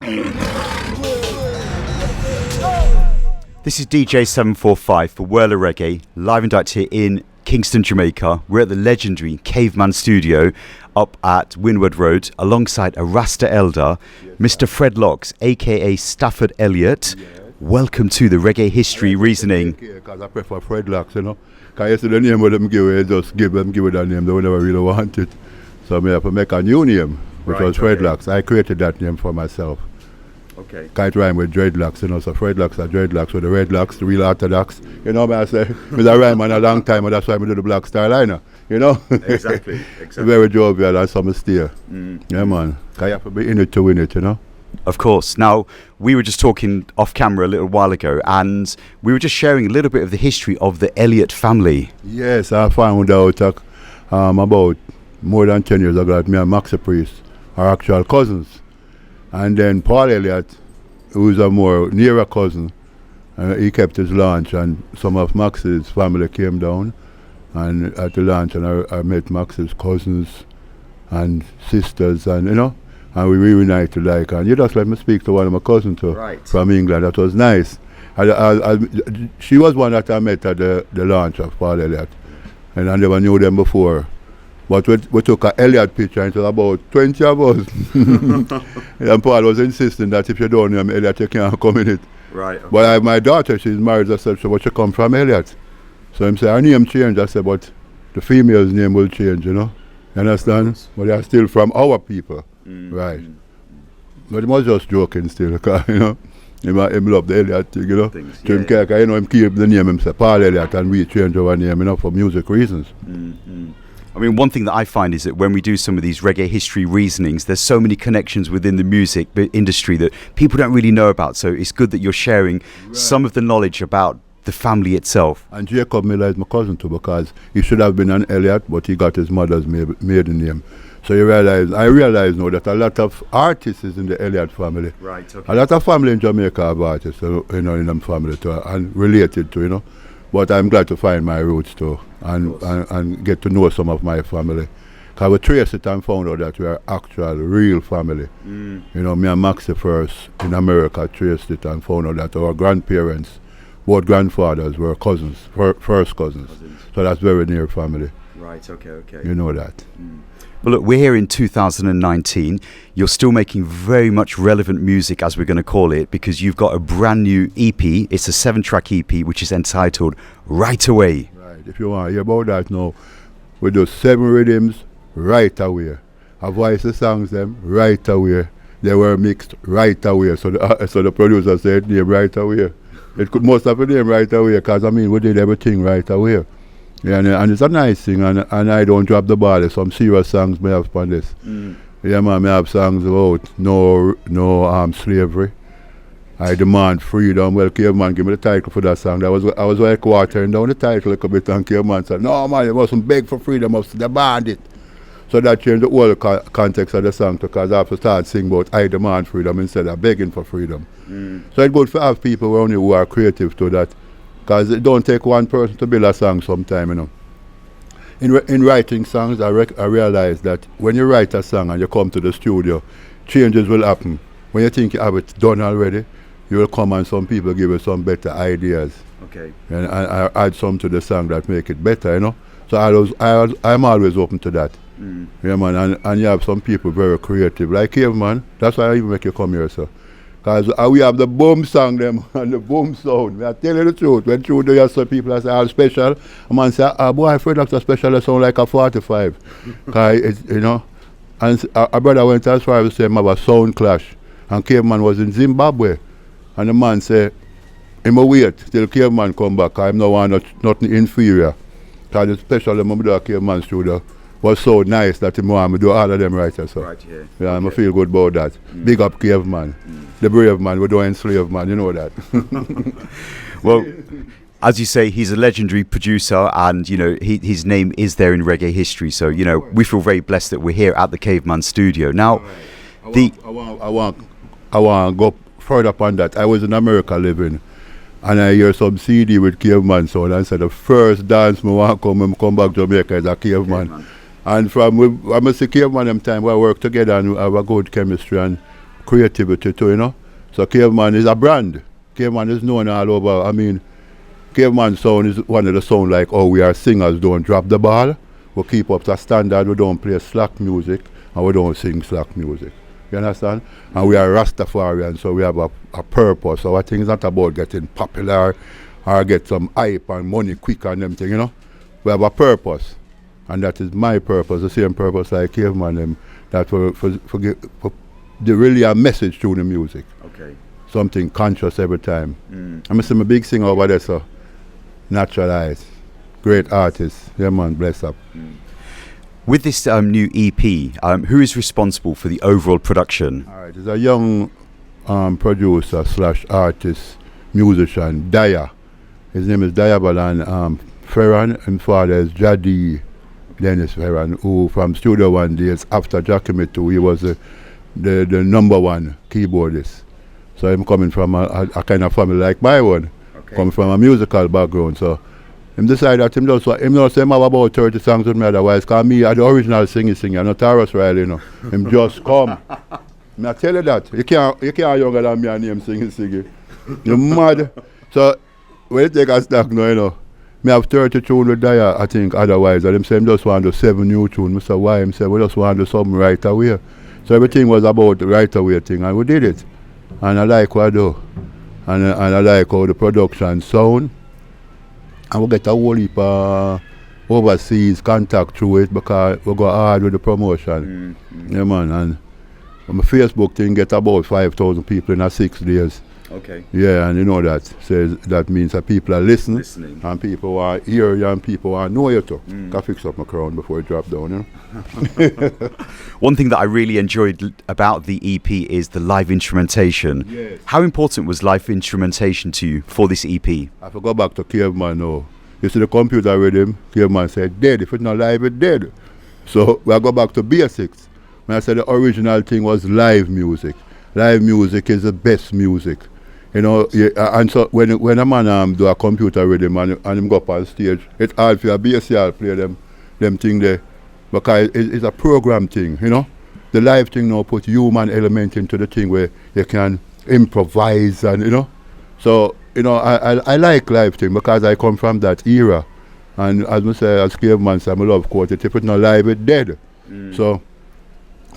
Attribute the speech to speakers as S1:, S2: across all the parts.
S1: This is DJ745 for Whirler Reggae, live and direct here in Kingston, Jamaica. We're at the legendary Caveman studio up at Windward Road alongside a Rasta elder, Mr. Fred Locks, aka Stafford Elliott. Welcome to the Reggae History Reasoning.
S2: Because I prefer Fred Locks, you know. Because you see the name of them give away, just give it that name, they will never really want it. So I have to make a new name, which was Fred Locks. I created that name for myself.
S1: Okay.
S2: Can't rhyme with dreadlocks, you know, so Fredlocks are dreadlocks with the red locks, the real orthodox. You know what I say? It's a rhyme on a long time, and that's why I do the Black Star Liner, you know?
S1: Exactly.
S2: Very jovial and some steer. Yeah, man. Because you have to be in it to win it, you know?
S1: Of course. Now, we were just talking off camera a little while ago, and we were just sharing a little bit of the history of the Elliott family.
S2: Yes, I found out about more than 10 years ago that me and Maxi Priest are actual cousins. And then Paul Elliott, who's a more nearer cousin, he kept his lunch, and some of Max's family came down and at the lunch, and I met Max's cousins and sisters, and you know, and we reunited like, and you just let me speak to one of my cousins too, from England. That was nice. She was one that I met at the launch of Paul Elliott, and I never knew them before. But we took an Elliott picture, and it was about 20 of us. And Paul was insisting that if you don't know Elliott, you can't come in it.
S1: Right. Okay.
S2: But my daughter, she's married herself, so she come from Elliott. So I'm saying, her name changed. I said, but the female's name will change, you know? You understand? But they are still from our people. Right. But he was just joking still, because, you know, him love the Elliott thing, you know? You know, him keep the name, him say Paul Elliott, and we change our name, you know, for music reasons.
S1: I mean, one thing that I find is that when we do some of these reggae history reasonings, there's so many connections within the music industry that people don't really know about. So it's good that you're sharing some of the knowledge about the family itself.
S2: And Jacob Miller is my cousin too, because he should have been an Elliott, but he got his mother's maiden name. So I realize now that a lot of artists is in the Elliott family.
S1: Right. Okay.
S2: A lot of family in Jamaica have artists, you know, in them family too, and related to, you know. But I'm glad to find my roots too, and get to know some of my family. Because we traced it and found out that we are actual, real family. You know, me and Maxi first in America traced it and found out that our grandparents, both grandfathers, were cousins, first cousins. So that's very near family.
S1: Right, okay.
S2: You know that.
S1: Well, look, we're here in 2019. You're still making very much relevant music, as we're going to call it, because you've got a brand new EP. It's a 7-track EP, which is entitled Right Away.
S2: Right. If you want to hear about that now, we do 7 rhythms right away. I voice the songs them right away. They were mixed right away. So the producer said name right away. It could most have been name right away, because I mean we did everything right away. Yeah, and it's a nice thing, and I don't drop the ball. There's some serious songs I have on this. Yeah, man, I have songs about no slavery. I demand freedom. Well, Caveman give me the title for that song. I was like watering down the title a little bit, and Caveman said, no man, you mustn't beg for freedom, you must demand it. So that changed the whole context of the song, because I have to start singing about I demand freedom instead of begging for freedom. So it's good to have people around you who are creative to that. Because it don't take one person to build a song sometime, you know. In writing songs, I realize that when you write a song and you come to the studio, changes will happen. When you think you have it done already, you will come and some people give you some better ideas.
S1: Okay.
S2: And I add some to the song that make it better, you know. So I'm always open to that. Yeah, man, and you have some people very creative, like Caveman. That's why I even make you come here, sir. Because we have the boom song them and the boom sound. I tell you the truth. When you do your some people say all special, a man say, boy, Fred Locks are special, they sound like a 45. Because it's, you know, and a brother went as far as to say him have a sound clash. And Caveman was in Zimbabwe. And the man say, him wait till Caveman come back, because him no want nothing inferior. Because the special them do a Caveman studio was so nice that him want me do all of them right here. So.
S1: Right, yeah.
S2: Yeah, okay. I feel good about that. Big up Caveman. The brave man, we don't enslave man, you know that.
S1: Well, as you say, he's a legendary producer, and you know his name is there in reggae history. So you know we feel very blessed that we're here at the Caveman studio. Now,
S2: I want to go further upon that. I was in America living, and I hear some CD with Caveman sound, and said the first dance I want to come back to Jamaica is a Caveman. And from I must say Caveman them time we work together and we have a good chemistry, and creativity too, you know. So Caveman is a brand. Caveman is known all over. I mean, Caveman sound is one of the sound like, oh, we are singers, don't drop the ball. We keep up the standard, we don't play slack music, and we don't sing slack music. You understand? And we are Rastafarian, so we have a purpose. Our thing is not about getting popular or get some hype and money quick and them thing, you know. We have a purpose. And that is my purpose, the same purpose like Caveman them, that for the really a message through the music.
S1: Okay.
S2: Something conscious every time. I'm a big singer over there, so naturalized. Great artist. Yeah man, bless up.
S1: With this new EP, who is responsible for the overall production?
S2: Alright, there's a young producer / artist, musician, Daya. His name is Daya Balan Ferran, and father is Jadi Dennis Ferran, who from Studio One days after Jackie 2, he was the #1 keyboardist. So I'm coming from a kind of family like my one, coming from a musical background. So him decided that him have about 30 songs with me otherwise, because me are the original singer, not Taurus Riley, you know. Him just come. I tell you that. You can't younger than me and him singing. You're mad. So when you take a stock now, you know, me have 30 tunes with Daya, I think, otherwise. And him say him just want to do 7 new tunes. I said, why? Him say, we just want to do something right away. So everything was about the right away thing, and we did it. And I like what I do. And I like how the production sound. And we get a whole heap overseas contact through it because we go hard with the promotion. Yeah man, and my Facebook thing get about 5,000 people in 6 days.
S1: Okay.
S2: Yeah, and you know that means that people are listening. And people want to hear you and people want to know you too. Can fix up my crown before it drop down, you know.
S1: One thing that I really enjoyed about the EP is the live instrumentation.
S2: Yes.
S1: How important was live instrumentation to you for this EP?
S2: I have to go back to Caveman now. You see the computer with him, Caveman said dead. If it's not live, it's dead. So we go back to basics. When I said the original thing was live music. Live music is the best music. You know, and so when a man do a computer with him and him go up on stage, it's hard for a BSR play them thing there. Because it's a program thing, you know. The live thing now put human element into the thing where you can improvise and, you know. So, you know, I like live thing because I come from that era. And as I say, as Caveman said, I love quote it, if it's not live, it's dead. So,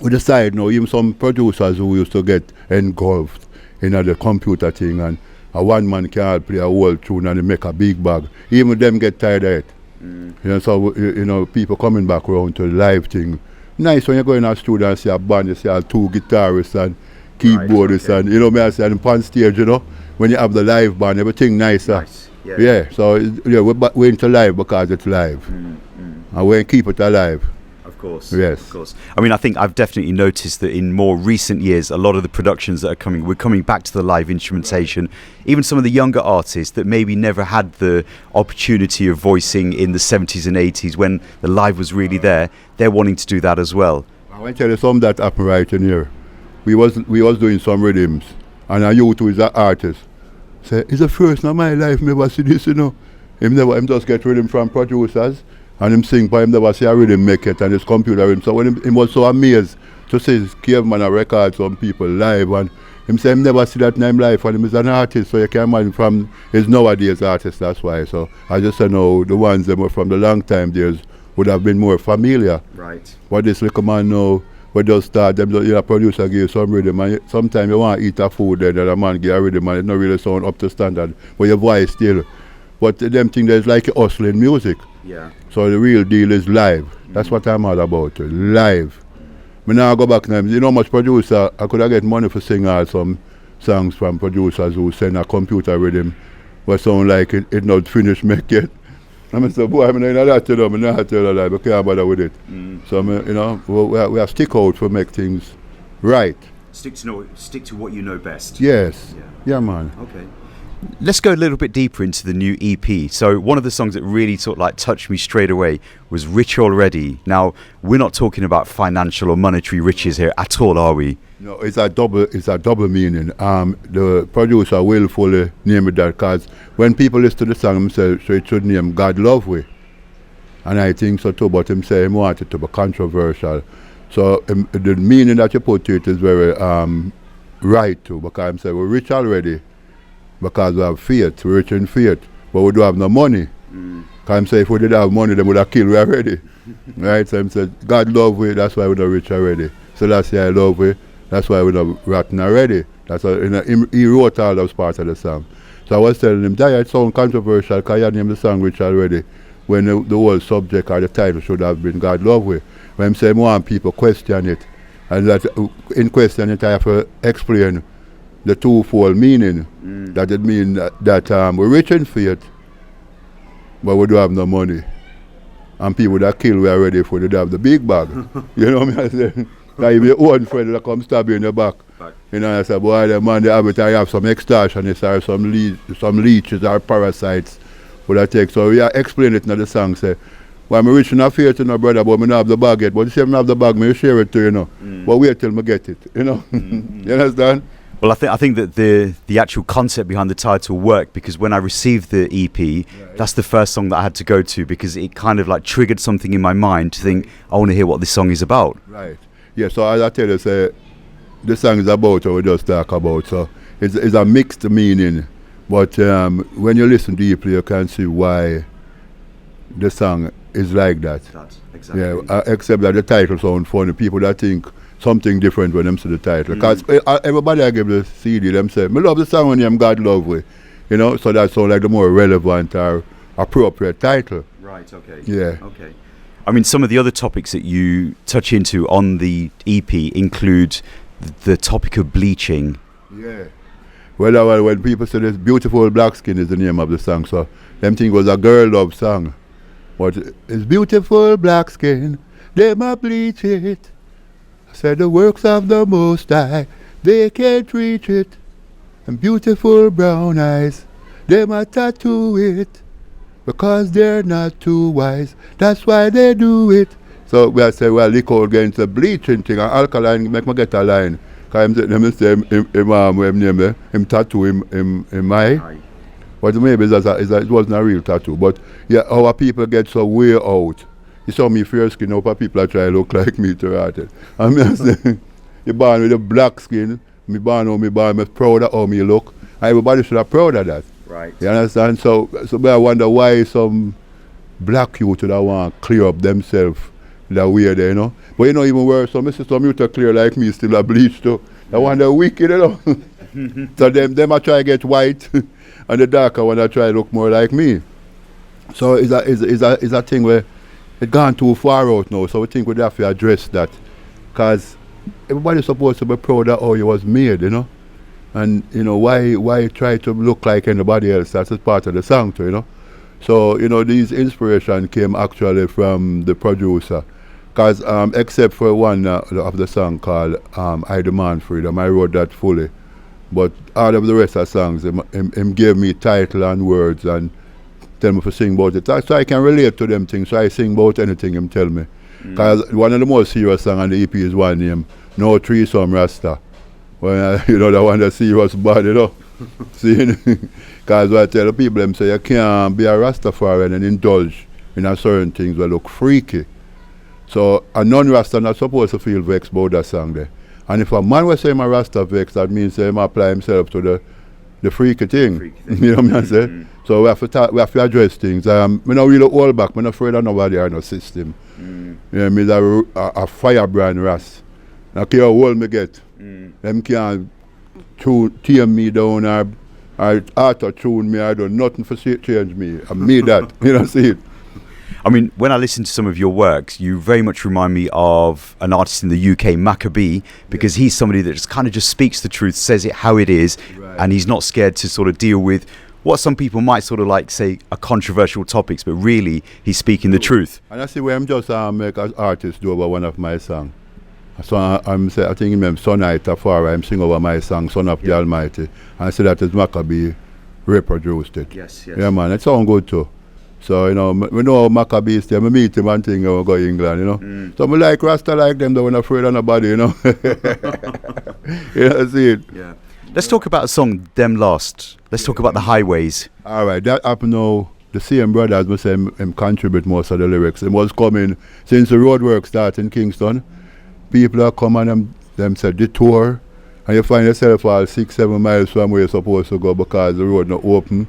S2: we decide now, even some producers who used to get engulfed in the computer thing, and a one man can't play a whole tune and they make a big bag. Even them get tired of it. You know, so you know, people coming back around to the live thing. Nice when you go in a studio and see a band, you see all 2 guitarists and keyboardists, right, and you know, me I say on stage, you know, when you have the live band, everything nicer. Nice. Yeah. So yeah, we're into live because it's live, and we keep it alive.
S1: Of course.
S2: Yes.
S1: Of course. I mean, I think I've definitely noticed that in more recent years, a lot of the productions that are coming, we're coming back to the live instrumentation. Even some of the younger artists that maybe never had the opportunity of voicing in the 70s and 80s when the live was really there, they're wanting to do that as well.
S2: I want to tell you something that happened right in here. We was doing some rhythms, and a youth who is an artist say, it's the first in my life never see this, you know. Him just get rhythm from producers, and him sing by him never see a rhythm make it, and his computer rhythm. So when him was so amazed to see Caveman a record some people live, and him say him never see that name live, and him is an artist, so you can imagine from his nowadays artist, that's why. So I just say no, the ones that were from the long time days would have been more familiar.
S1: Right.
S2: What this little man know, we just start, them, you know, producer give some rhythm, and sometimes you want to eat a food then a man give a rhythm and it not really sound up to standard, but your voice still. But them thing there's like hustling music.
S1: Yeah.
S2: So the real deal is live. That's what I'm all about, live. Me now go back now, you know how much producer, I could have get money for sing out some songs from producers who send a computer rhythm, but sound like it not finished make it. I say, boy, I'm not that to them, I'm not tell you that, I can't bother with it. So, you know, we have stick out to make things right.
S1: Stick to what you know best.
S2: Yes. Yeah, man.
S1: Okay. Let's go a little bit deeper into the new EP. So one of the songs that really sort of like touched me straight away was Rich Already. Now, we're not talking about financial or monetary riches here at all, are we?
S2: No, it's a double meaning. The producer willfully named it that because when people listen to the song himself, so it should name God Love We. And I think so too, but him say he wanted to be controversial. So the meaning that you put to it is very right to, because I'm saying we're rich already because we have faith, we're rich in faith, but we don't have no money. Because I'm saying if we did have money, they would have killed we already. Right? So I'm saying God love we, that's why we're not rich already. So that's why I love we, that's why we're not rotten already. That's why he wrote all those parts of the song. So I was telling him, that it sounds controversial because he had named the song rich already, when the whole subject or the title should have been God love we. When I'm saying more people question it, and that in question it I have to explain the twofold meaning. That it means that we're rich in faith, but we don't have no money. And people that kill we already if we did have the big bag. You know what I'm saying? Like if your own friend that come stab you in the back. You know, I say, boy, the man, they have it, I have some extortionists or some leeches or parasites would I take. So we are explain it in the song, say, well, I'm rich enough here to know, brother, but I don't have the bag yet. But if I have the bag, I share it to you know. But wait till I get it, you know. You understand?
S1: Well, I think that the actual concept behind the title worked, because when I received the EP, that's the first song that I had to go to, because it kind of like triggered something in my mind to think, I want to hear what this song is about.
S2: Right. Yeah, so as I tell you, say, the song is about what we just talk about. So it's a mixed meaning. But when you listen deeply, you can see why the song is like that.
S1: That's exactly.
S2: Yeah, except that the title sounds funny. People that think something different when them see the title. Because everybody I give the CD, them say, I love the song when I'm God love we. You know, so that sounds like the more relevant or appropriate title.
S1: Right, okay.
S2: Yeah.
S1: Okay. I mean, some of the other topics that you touch into on the EP include the topic of bleaching.
S2: Yeah. Well, when people say this, Beautiful Black Skin is the name of the song, so them think it was a girl love song. But it's beautiful black skin, they might bleach it. I said the works of the Most High, they can't reach it. And beautiful brown eyes, they might tattoo it. Because they're not too wise, that's why they do it. So we say, well, liquor against the bleaching thing, and alkaline make me get a line. Because them say him tattoo him eye. But maybe it wasn't a real tattoo. But yeah, our people get so way out. You saw me fair skin, how people try to look like me to write it. I mean, saying, you born with a black skin, me born, me proud of how me look. And everybody should have proud of that.
S1: Right.
S2: You understand? So I wonder why some black youth would want to clear up themselves that way there, you know. But you know, even worse, some youth are clear like me still a bleach too. I wonder wicked, you know. So them I try to get white and the darker one I try to look more like me. So it's a thing where it's gone too far out now, so we think we'd have to address that. Because everybody's supposed to be proud of how you was made, you know. And you know, why try to look like anybody else? That's part of the song too, you know. So, you know, this inspiration came actually from the producer. Because except for one of the song called I Demand Freedom, I wrote that fully. But all of the rest of the songs, him gave me title and words and tell me to sing about it. So I can relate to them things, so I sing about anything him tell me. Because one of the most serious songs on the EP is one named No Threesome Rasta. Well, you know, the one that serious bad, you know. See, because I tell the people, them say you can't be a Rastafarian and indulge in a certain things that look freaky. So a non-Rasta not supposed to feel vexed about that song there. And if a man was saying a Rasta vexed, that means he apply himself to the freaky thing. You know what I'm saying? So we have to address things. We don't really hold back. I'm not afraid of nobody or no system. You know, me a firebrand Rast. Now care how old me get. Them can't tame me down or auto-tune me. I do nothing for change me. I made that. You know, see it.
S1: I mean, when I listen to some of your works, you very much remind me of an artist in the UK, Maccabee, because he's somebody that just kind of just speaks the truth, says it how it is, and he's not scared to sort of deal with what some people might sort of like say are controversial topics, but really he's speaking the truth.
S2: And I see where I'm just make an artist do over one of my songs. So I think him Sonite Afara, I'm sing over my song, Son of the Almighty. And I see that is Maccabee reproduced it.
S1: Yes.
S2: Yeah, man, it sounds good too. So, you know, we know Maccabee is there. I meet him and thing, I go to England, you know. So I like Rasta like them, they weren't afraid of nobody, you know. You know, see it.
S1: Yeah. Let's talk about a song, Them Lost. Let's talk about the highways.
S2: All right, that happened now. The same brothers must say him contribute most of the lyrics. It was coming since the road work started in Kingston. People are coming and them said detour and you find yourself all 6-7 miles from where you're supposed to go because the road not open.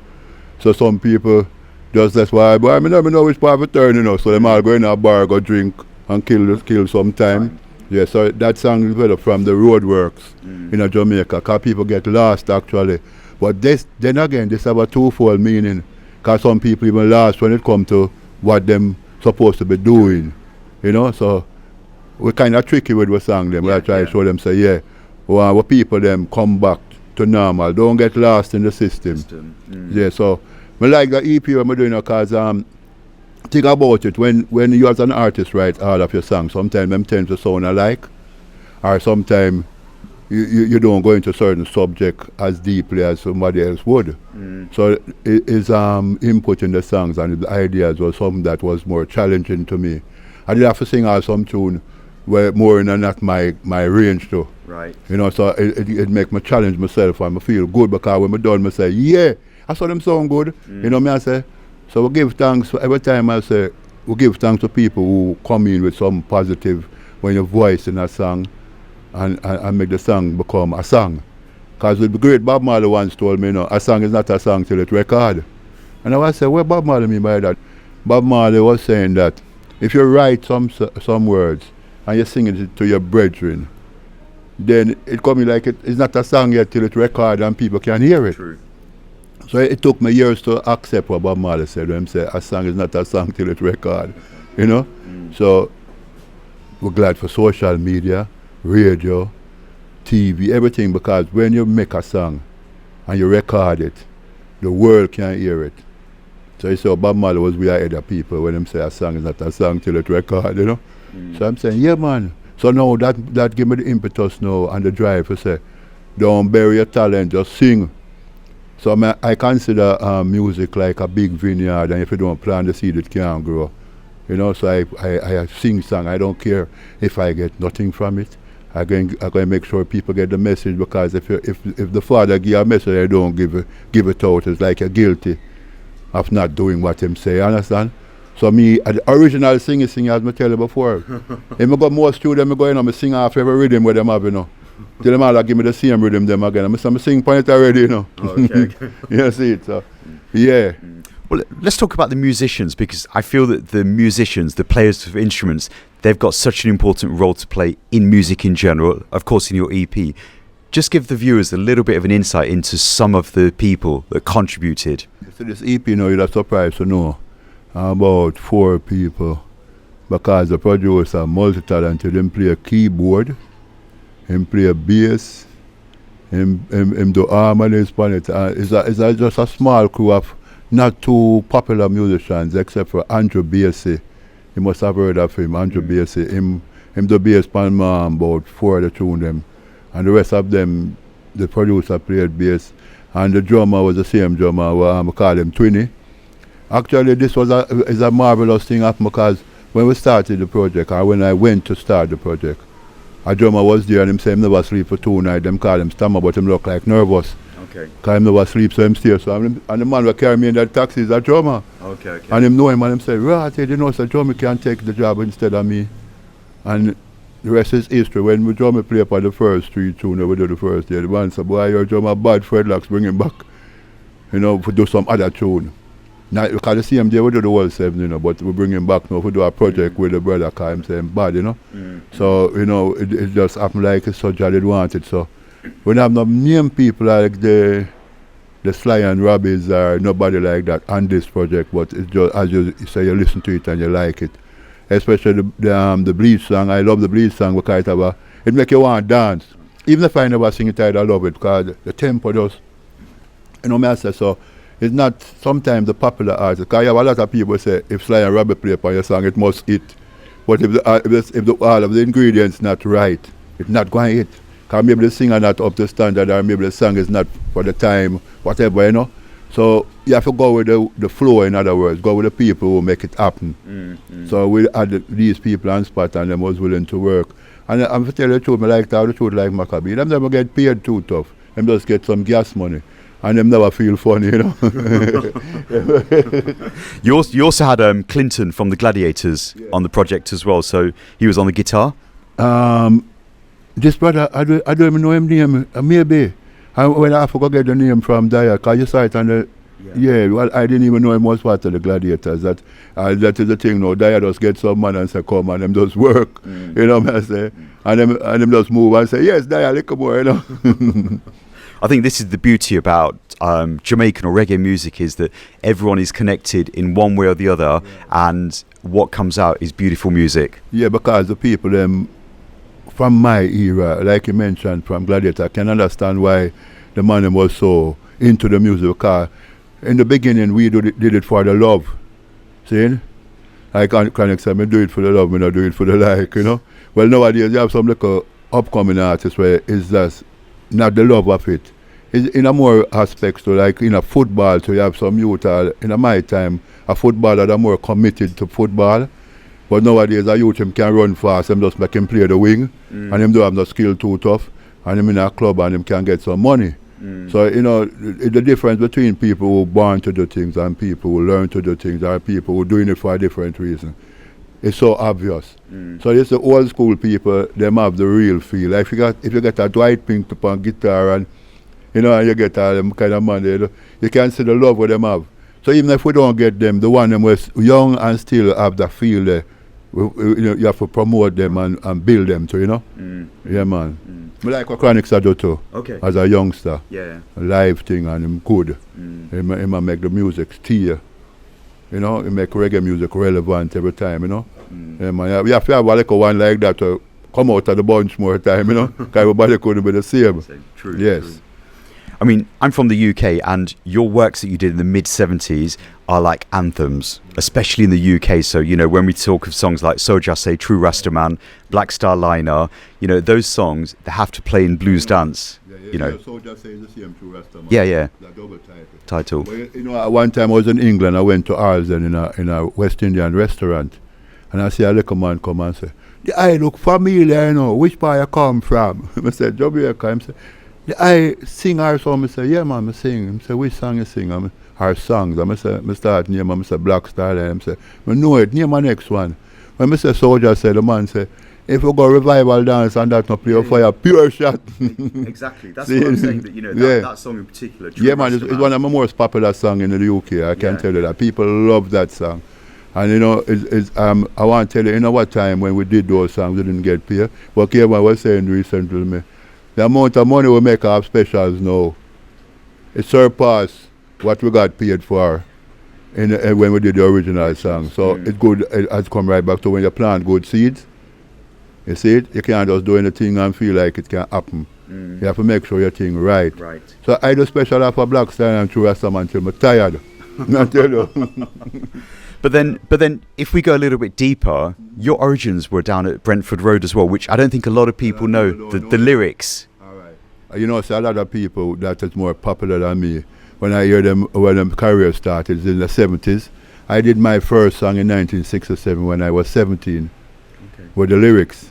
S2: So some people just that's why, boy, I know which part of turn, you know, so them all go in a bar, go drink and kill some time. Yeah, so that song developed from the roadworks in Jamaica, because people get lost actually. But then again, this have a twofold meaning, because some people even lost when it comes to what them supposed to be doing, you know. So we're kind of tricky with the song them. I try to show them, say, yeah, what people them come back to normal, don't get lost in the system. Yeah, so I like the EP I'm doing because think about it, when you as an artist write all of your songs, sometimes them tend to sound alike, or sometimes you don't go into certain subject as deeply as somebody else would. So his input in the songs and the ideas was something that was more challenging to me. I did have to sing out some tune where more in not my range too.
S1: Right.
S2: You know, so it make me challenge myself and I feel good, because when I done, I say, yeah, I saw them sound good. You know me, I say. So we give thanks every time. I say we give thanks to people who come in with some positive when you voice in a song and make the song become a song. Because the great Bob Marley once told me, you know, a song is not a song till it's recorded. And I was say, what Bob Marley mean by that? Bob Marley was saying that if you write some words and you sing it to your brethren, then it comes like it's not a song yet till it's recorded and people can hear it.
S1: True.
S2: So it took me years to accept what Bob Marley said when he said a song is not a song till it's recorded, you know. So we're glad for social media, radio, TV, everything, because when you make a song and you record it, the world can hear it. So you say Bob Marley was way ahead of people when he say a song is not a song till it's recorded, you know. So I'm saying, yeah, man. So now that give me the impetus now and the drive to say, don't bury your talent, just sing. So I consider music like a big vineyard, and if you don't plant the seed, it can't grow. You know, so I sing song. I don't care if I get nothing from it. I'm going to make sure people get the message, because if the Father give a message, I don't give it out. It's like you're guilty of not doing what him say. Understand? So me, the original sing as I tell you before. If I got more studio, I go in and I sing off every rhythm where them have, you know. Till them all give me the same rhythm them again. I'm sing point already, you know.
S1: Okay.
S2: You see it, so yeah.
S1: Well, let's talk about the musicians, because I feel that the musicians, the players of instruments, they've got such an important role to play in music in general, of course in your EP. Just give the viewers a little bit of an insight into some of the people that contributed.
S2: So this EP, you know, you're surprised to know about 4 people, because the producer, multi-talented, him play a keyboard, him play a bass, him do harmonies on it. It's just a small crew of not too popular musicians, except for Andrew Bassey. You must have heard of him, Andrew Bassey. Him do bass pan about 4 of the tune them. And the rest of them, the producer played bass. And the drummer was the same drummer, we call him Twinny. Actually, this was a marvelous thing because when we started the project, or when I went to start the project, a drummer was there and him say him never sleep for 2 nights. Them call him stammer, but him look like nervous.
S1: Okay.
S2: Because him never sleep, so him stay. So and the man who carry me in that taxi is a drummer.
S1: Okay.
S2: And him know him and him say, right, you know, so drummer can take the job instead of me. And the rest is history. When we drummer play up on the first 3 tunes, we do the first day, the man said, boy, your drummer bad, Fredlocks, bring him back. You know, to do some other tune. Now, because the same day we do the whole 7, you know, but we bring him back now. We do a project with the brother, because him saying bad, you know. So, you know, it just happened like it's so jolly wanted. So, we don't have no name people like the Sly and Robbies or nobody like that on this project, but it's just, as you say, you listen to it and you like it. Especially the Bleach song. I love the Bleach song because it make you want to dance. Even if I never sing it, I love it because the tempo does, you know, I say so. It's not sometimes the popular artists, because you have a lot of people say if Sly and Robbie play upon your song, it must hit. But if all of the ingredients not right, it's not going to hit. Because maybe the singer not up to standard, or maybe the song is not for the time, whatever, you know. So you have to go with the flow, in other words, go with the people who make it happen. So we had these people on spot and them was willing to work. And I'm to tell you the truth, I like to have the truth like Maccabee. Them never get paid too tough. Them just get some gas money. And them never feel funny, you know.
S1: You also had Clinton from the Gladiators on the project as well, so he was on the guitar?
S2: this brother, I don't even know him name, maybe. When I forgot get the name from Daya, because you saw it on the, well, I didn't even know him was part of the Gladiators. That is the thing now. Daya just get some man and say, come and them just work. You know what I say? And them just move and say, yes, Daya, little more, you know.
S1: I think this is the beauty about Jamaican or reggae music, is that everyone is connected in one way or the other, and what comes out is beautiful music. Yeah,
S2: because the people from my era, like you mentioned, from Gladiator, I can understand why the man was so into the music, because in the beginning we did it for the love. See? I can't say me do it for the love, me not do it for the like, you know. Well, nowadays you have some little upcoming artists where it's just not the love of it. It's in a more aspects to, like in a football, so you have some youth, in my time, a footballer that are more committed to football. But nowadays a youth him can run fast, him just make him play the wing, and him don't have no skill too tough, and him in a club and him can get some money. So, you know, the difference between people who are born to do things and people who learn to do things, are people who are doing it for a different reason. It's so obvious. So it's the old school people, them have the real feel. Like if you get a Dwight Pink on guitar and, you know, and you get all them kind of money, you can see the love what them have. So even if we don't get them, the one them was young and still have the feel there, you have to promote them and build them too, you know? Yeah, man. I like what Chronics do too. Okay. As a youngster. Yeah. A live thing, and him good. He make the music steer. You know, he make reggae music relevant every time, you know? Yeah, man. We have to have a little one like that to come out of the bunch more time, you know? Because everybody couldn't be the same.
S1: True.
S2: Yes.
S1: True. I mean, I'm from the UK, and your works that you did in the mid-70s are like anthems, especially in the UK. So, you know, when we talk of songs like So Just Say, True Rastaman, Black Star Liner, you know, those songs, they have to play in blues dance, you know.
S2: So Just Say is the same True Rastaman.
S1: Yeah.
S2: The double
S1: title.
S2: Well, you know, at one time I was in England, I went to Arsden in a West Indian restaurant, and I see a little man come and say, I look familiar, you know, which part you come from? I said, Jamaica. I said, I sing our song. I say, yeah, man, I sing. I say, which song you sing? Our songs. I say, I start name. I say, Black Star. I say, I know it. Name my next one. When I say Soldier, say the man say, if you go revival dance and that no play a fire, pure shot.
S1: Exactly. That's what I'm saying. That, you know, that song in particular.
S2: Yeah, man, it's one of my most popular songs in the UK. I can tell you that people love that song. And you know, I want to tell you, you know what time when we did those songs, we didn't get paid. But Caveman was saying recently to me, the amount of money we make off specials now, it surpassed what we got paid for when we did the original song. So it's good, it has come right back to when you plant good seeds. You see it? You can't just do anything and feel like it can happen. You have to make sure your thing right. So I do special for Black Star and True Rastaman until I'm tired. I tell you.
S1: But then, if we go a little bit deeper, your origins were down at Brentford Road as well, which I don't think a lot of people know the lyrics.
S2: All right. You know, so a lot of people that is more popular than me, when I hear them, when their career started in the 70s, I did my first song in 1967 when I was 17 with the lyrics.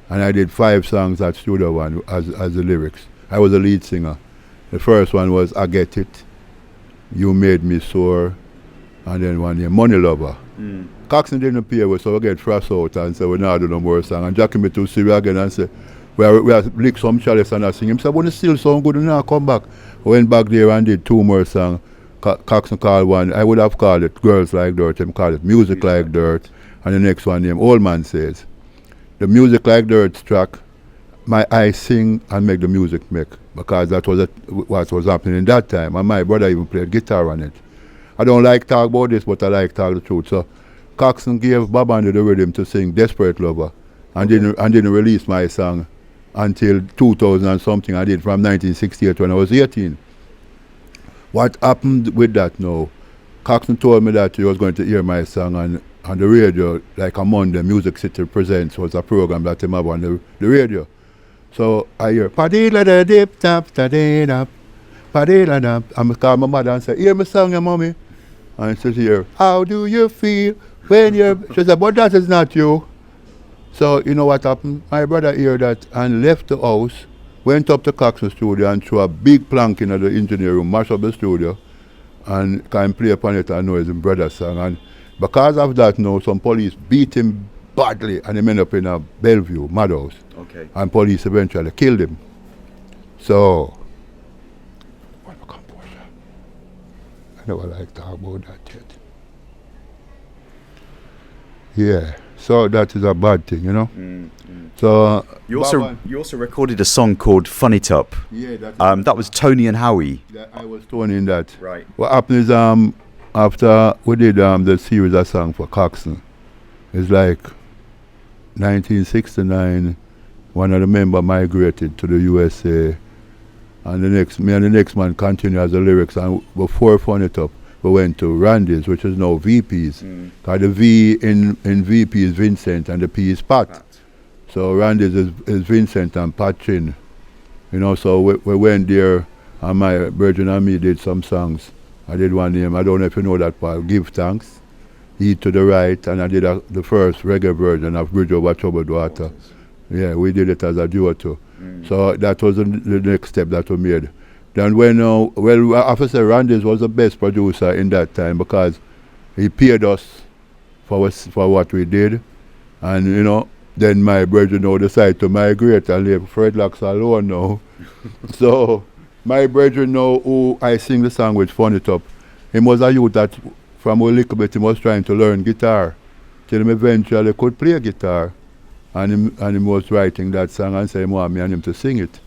S2: And I did 5 songs at Studio One as the lyrics. I was a lead singer. The first one was I Get It, You Made Me Sore, and then one name, Money Lover. Coxon didn't pay us, so we get thrust out and say, we're not doing no more song. And Jackie me to see me again and say, we have lick some chalice and I sing. Him say, when it still sound good, now come back. I went back there and did 2 more songs. Coxon called one, I would have called it Girls Like Dirt, him called it Music Like Dirt. And the next one name, Old Man Says. The Music Like Dirt track, I sing and make the music make, because that was what was happening in that time. And my brother even played guitar on it. I don't like talk about this, but I like talk the truth. So Coxon gave Bob Andy the rhythm to sing Desperate Lover, and didn't release my song until 2000 and something. I did from 1968 when I was 18. What happened with that now? Coxon told me that he was going to hear my song on the radio, like a Monday, Music City Presents was a program that him have on the radio. So I hear, padilla da dip tap da dee dap, padilla da. I call my mother and say, hear my song, your mommy. And she says here, how do you feel when you're... She said, but that is not you. So you know what happened? My brother heard that and left the house, went up to Coxon studio and threw a big plank in the engineer room, mashed up the studio, and can play upon it and know it's his brother's song. And because of that now, some police beat him badly, and he ended up in a Bellevue, Madhouse.
S1: Okay.
S2: And police eventually killed him. So, what composure? I never like to talk about that yet. Yeah, so that is a bad thing, you know. So
S1: You also recorded a song called "Fun It Up."
S2: yeah,
S1: That was Tony and Howie.
S2: I was Tony in that.
S1: Right.
S2: What happened is after we did the series of song for Coxsone, it's like 1969. One of the members migrated to the USA, and me and the next man continued as the lyrics. And before Fun It Up, we went to Randy's, which is now VP's. Because the V in VP is Vincent and the P is Pat. So Randy's is Vincent and Pat Chin. You know, so we went there, and my brethren and me did some songs. I did one name, I don't know if you know that part, Give Thanks, Eat to the Right, and I did the first reggae version of Bridge Over Troubled Water. Yeah, we did it as a duo too. So that was the next step that we made. Then when, I have to say Randy's was the best producer in that time because he paid us for what we did. And, you know, then my brethren now decided to migrate and leave Fredlocks alone now. So my brethren now who I sing the song with Fun It Up, he was a youth that from a little bit he was trying to learn guitar. Till him eventually could play guitar. And he was writing that song and said he wanted me and him to sing it.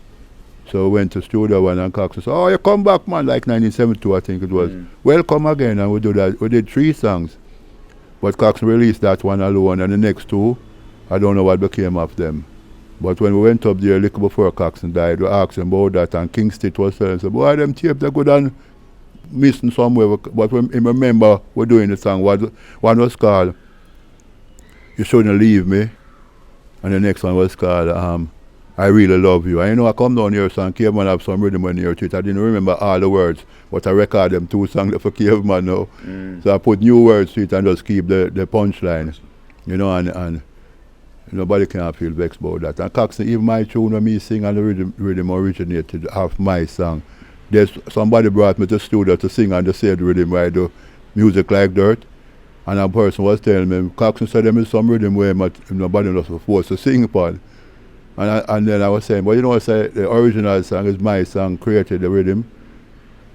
S2: So we went to Studio One and Coxsone said, "Oh, you come back, man," like 1972 I think it was. Welcome again, and we do that. We did 3 songs. But Coxsone released that one alone, and the next 2, I don't know what became of them. But when we went up there a little before Coxsone died, we asked him about that, and Kingston was telling us, "Boy, them tapes are good and missing somewhere." But when I remember we're doing the song, one was called "You Shouldn't Leave Me," and the next one was called "I Really Love You." And you know, I come down here, so Caveman have some rhythm when near to it. I didn't remember all the words, but I record them 2 songs for Caveman now. So I put new words to it and just keep the punchline, you know, and nobody can feel vexed about that. And Coxsone, even my tune when me sing and the rhythm originated off my song. Somebody brought me to the studio to sing on the same rhythm where I do Music Like Dirt. And a person was telling me, Coxsone said there is some rhythm where nobody was supposed to sing upon. And then I was saying, well, you know, I say the original song is my song, created the rhythm.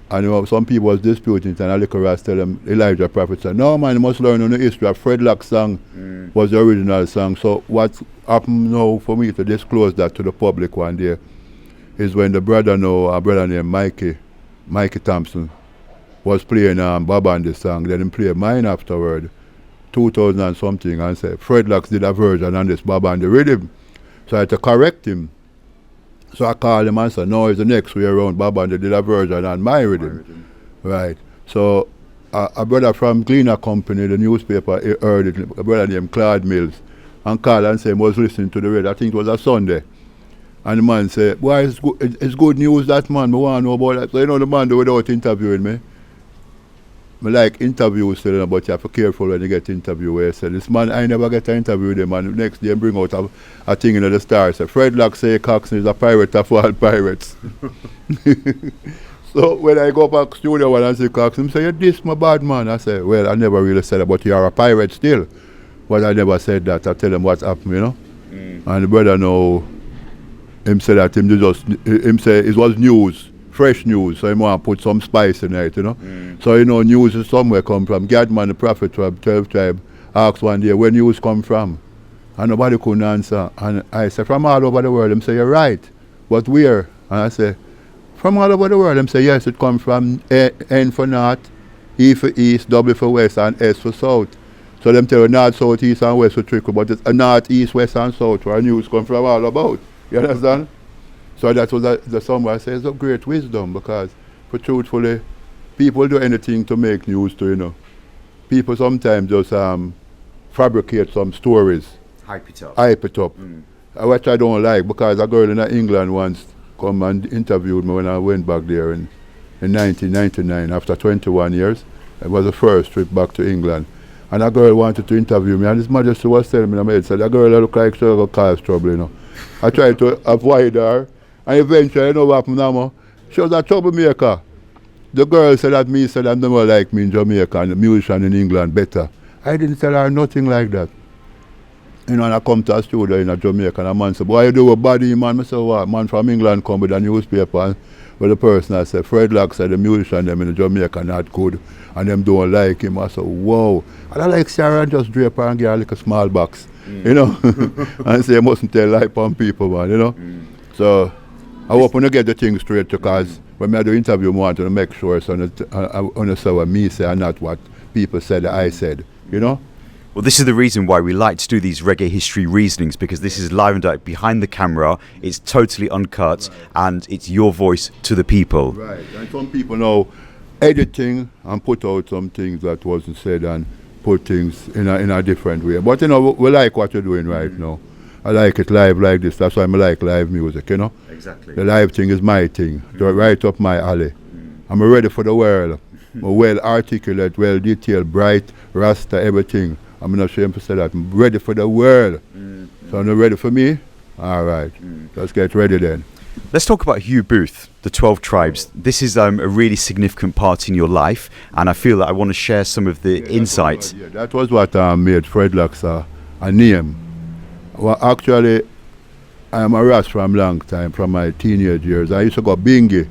S2: And you know, some people was disputing it, and I look around tell them, Elijah Prophet said, "No man, you must learn on the history. A Fredlock's song was the original song." So what happened now for me to disclose that to the public one day is when the brother a brother named Mikey Thompson, was playing Baba on this song, then he played mine afterward, 2000 and something, and said, Fredlocks did a version on this Baba on the rhythm. So I had to correct him. So I called him and said, "No, it's the next way around. Baba and they did a version on my rhythm." Right. So a brother from Gleaner Company, the newspaper, he heard it, a brother named Claude Mills, and called and said he was listening to the radio. I think it was a Sunday. And the man said, "Boy, it's good news that man, I want to know about that." So you know the man do without interviewing me. I like interviews, but you have to be careful when you get interviewed. Where I said, "This man, I never get an interview with him," and the next day bring out a thing in the Star. Say, Fredlock say Coxsone is a pirate of all pirates. So when I go back to studio and I see Coxsone, say, "You this my bad man." I say, "Well, I never really said that, but you are a pirate still." But I never said that. I tell him what happened, you know. And the brother know, him say that him say it was news. Fresh news, so he want to put some spice in it, you know. So, you know, news is somewhere come from. Gadman, the prophet from 12 tribe, asked one day, "Where news come from?" And nobody couldn't answer. And I said, "From all over the world." Him say, "You're right, but where?" And I say, "From all over the world." Him say, "Yes, it comes from N for north, E for east, W for west, and S for south." So them tell you north, south, east, and west for trickle, but it's a north, east, west, and south where news come from all about. You understand? So that was the somewhere I say it's a great wisdom because, for truthfully, people do anything to make news too, you know. People sometimes just fabricate some stories.
S1: Hype it up.
S2: Which I don't like because a girl in England once come and interviewed me when I went back there in 1999 after 21 years. It was the first trip back to England. And a girl wanted to interview me and His Majesty was telling me, I said, "That girl look like she's going to cause trouble, you know." I tried to avoid her. And eventually, you know what happened now? She was a troublemaker. The girl said that me said that never like me in Jamaica and the musician in England better. I didn't tell her nothing like that. You know, and I come to a studio in Jamaica, and a man say, boy, you do a body, man. I say, what? Man from England come with a newspaper. And well, the person I said, Fred Locke said the musician them in Jamaica not good, and them don't like him. I said, whoa. And I like Sarah and just drape her and get her like a small box, you know. And say, you mustn't tell lie on people, man, you know. So I hope to get the thing straight, because when I do interview, I want to make sure so what me say and not what people said that I said, you know.
S1: Well, this is the reason why we like to do these Reggae History Reasonings, because this is live and direct behind the camera. It's totally uncut, and it's your voice to the people.
S2: Right, and some people now editing and put out some things that wasn't said and put things in a different way. But, you know, we like what you're doing right now. I like it live like this. That's why I like live music, you know.
S1: Exactly.
S2: The live thing is my thing, right up my alley. I'm ready for the world. I'm well articulate, well detailed, bright, rasta, everything. I'm not ashamed to say that. I'm ready for the world. So you're ready for me? All right. Let's get ready then.
S1: Let's talk about Hugh Booth, the 12 Tribes. This is a really significant part in your life, and I feel that I want to share some of the insights.
S2: That was what made Fred Locke a name. Well, actually, I'm a Ras from a long time, from my teenage years. I used to go bingy,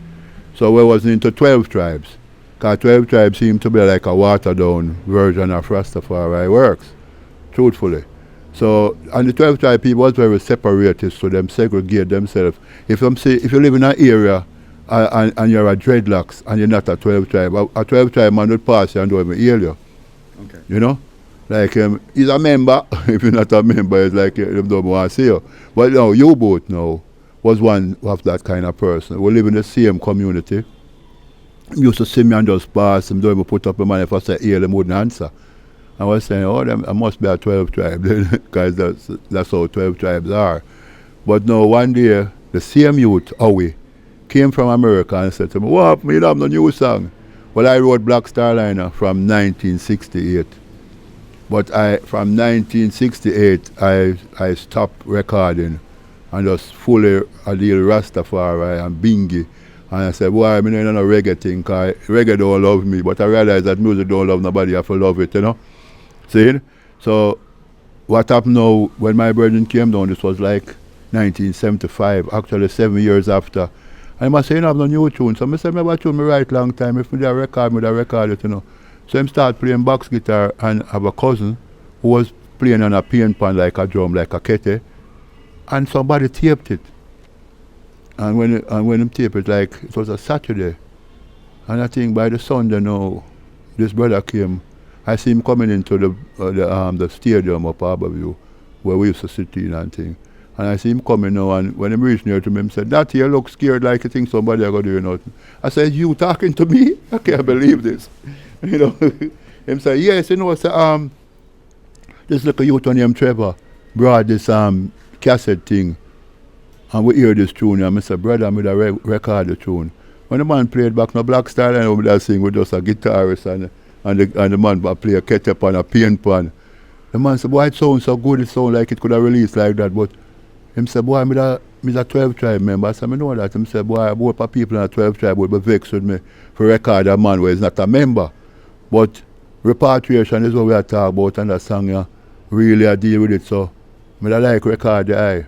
S2: so I was into 12 Tribes. Because 12 Tribes seem to be like a watered-down version of Rastafari works, truthfully. So, and the 12 Tribe people was very separatist, so them segregate themselves. If you live in an area and you're a dreadlocks and you're not a 12 Tribe, a 12 Tribe man would pass you and don't even hear you. Okay. You know? Like, he's a member. If you're not a member, it's like them don't want to see you. But now, you both now was one of that kind of person. We live in the same community. He used to see me and just pass him, don't even put up a man. If I say, yeah, them wouldn't answer. I was saying, oh, I must be a 12 tribe, because that's how 12 tribes are. But no, one day, the same youth, Howie, came from America and said to me, what, you don't have no new song? Well, I wrote Black Starliner from 1968. But from 1968, I stopped recording and just fully a deal Rastafari and Bingy. And I said, boy, I'm not in a reggae thing, because reggae don't love me. But I realized that music don't love nobody, I have to love it, you know. See? So what happened now, when my brother came down, this was like 1975, actually 7 years after. And I said, you know, I have no new tune. So I said, I have a tune me write long time. If I record it, you know. So I started playing box guitar, and I have a cousin who was playing on a pain pan like a drum, like a kete. And somebody taped it. And when him taped it, like, it was a Saturday. And I think by the Sunday now, this brother came. I see him coming into the stadium up Harborview, where we used to sit in and thing. And I see him coming now, and when he reached near to me, he said, that here looks scared like you think somebody are going to do nothing. I said, you talking to me? I can't believe this. You know, him say, yes, you know, so, this little youth named Trevor brought this cassette thing, and we hear this tune, and I said, brother, I'm going to record the tune. When the man played back, no Black Star, and we that sing with just a guitarist, and the man play a ketchup and a paint pan. The man said, boy, it sounds so good, it sounds like it could have released like that, but him said, boy, I'm a 12 tribe member. I said, I know that. Him said, boy, about people in a 12 tribe would be vexed with me for record a man where he's not a member. But repatriation is what we are talking about, and that song, yeah, really I deal with it, so I like record the eye.